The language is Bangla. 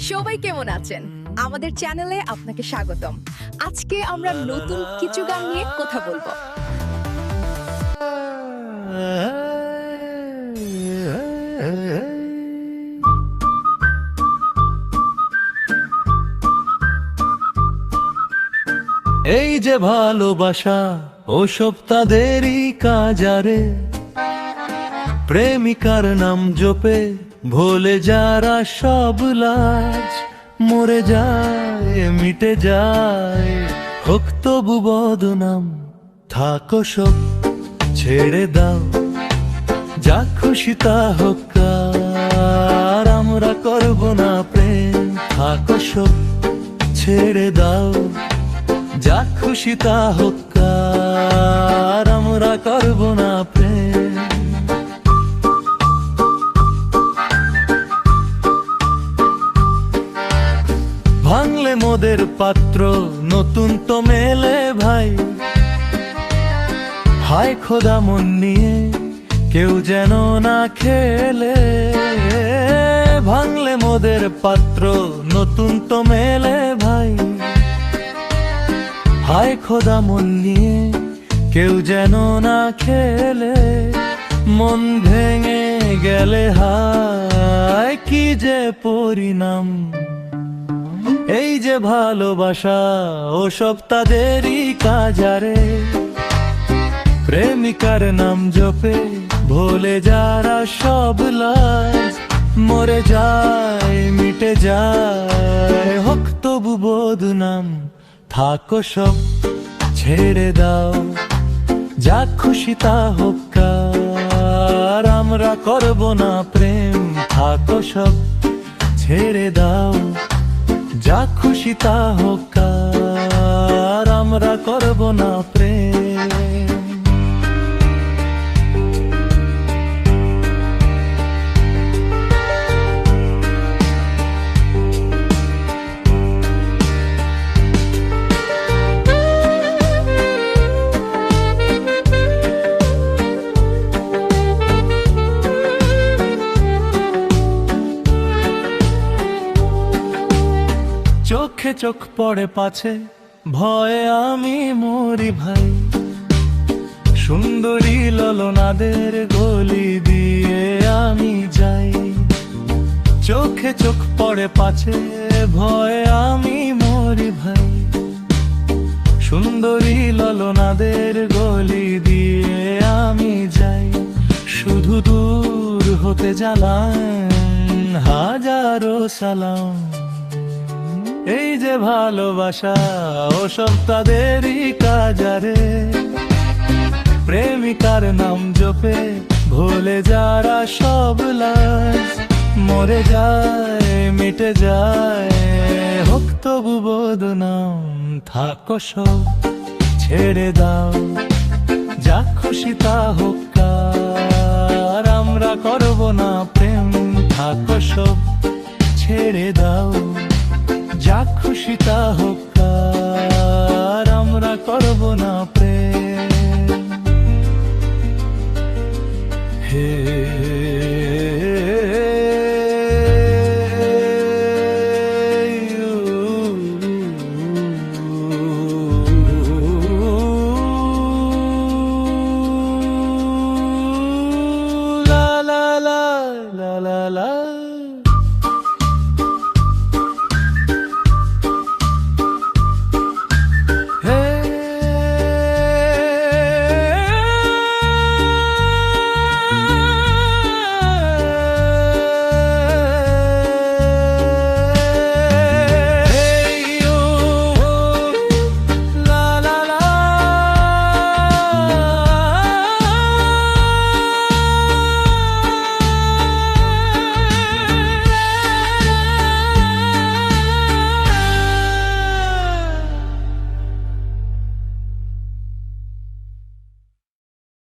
সবাই কেমন আছেন? আমাদের চ্যানেলে আপনাকে স্বাগতম। আজকে আমরা নতুন কিছু গান নিয়ে কথা বলবো। এই যে ভালোবাসা ওসব তাদেরই কাজারে, প্রেমিকার নাম জপে ভোলে যারা সব লাজ, মরে যায় মিটে যায় হোক তবু বদনাম। থাকো সব ছেড়ে দাও, যা খুশি তা হোক, আর আমরা করব না প্রেম। থাকো সব ছেড়ে দাও, যা খুশি তা হোক, আর আমরা করব না প্রেম। ভাঙলে মোদের পাত্র নতুন তো মেলে ভাই, হায় খোদা মন নিয়ে কেউ যেন না খেলে। ভাঙলে মোদের পাত্র নতুন তো মেলে ভাই, হায় খোদা মন নিয়ে কেউ যেন না খেলে। মন ভেঙে গেলে হায় কি যে পরিণাম। এই যে ভালোবাসা ওসব তাদেরই কাজারে, প্রেমিকার নাম জপে ভোলে যারা সব লাজ, মরে যায় মিটে যায় হোক তবু বদনাম। থাকো সব ছেড়ে দাও, যা খুশি তা হোক, আর আমরা করব না প্রেম। থাকো সব ছেড়ে দাও, যা খুশি তা হোক, আর আমরা করব না প্রেম। চোখে চোখ পড়ে পাছে ভয়ে আমি মরি ভাই, সুন্দরী ললনাদের গলি দিয়ে আমি যাই। চোখে চোখ পড়ে পাছে ভয়ে আমি মরি ভাই, সুন্দরী ললনাদের গলি দিয়ে আমি যাই। শুধু দূর হতে জ্বালান হাজারো সালাম। এই যে ভালোবাসা ওসব তাদেরই কাজারে, প্রেমিকার নাম জপে ভোলে যারা সব লাজ, মরে যায় মিটে যায় হোক তবু বদনাম। থাকো সব ছেড়ে দাও, যা খুশি তা হোক, আর আমরা করব না প্রেম। থাকো সব ছেড়ে দাও, যা খুশি তা হোক,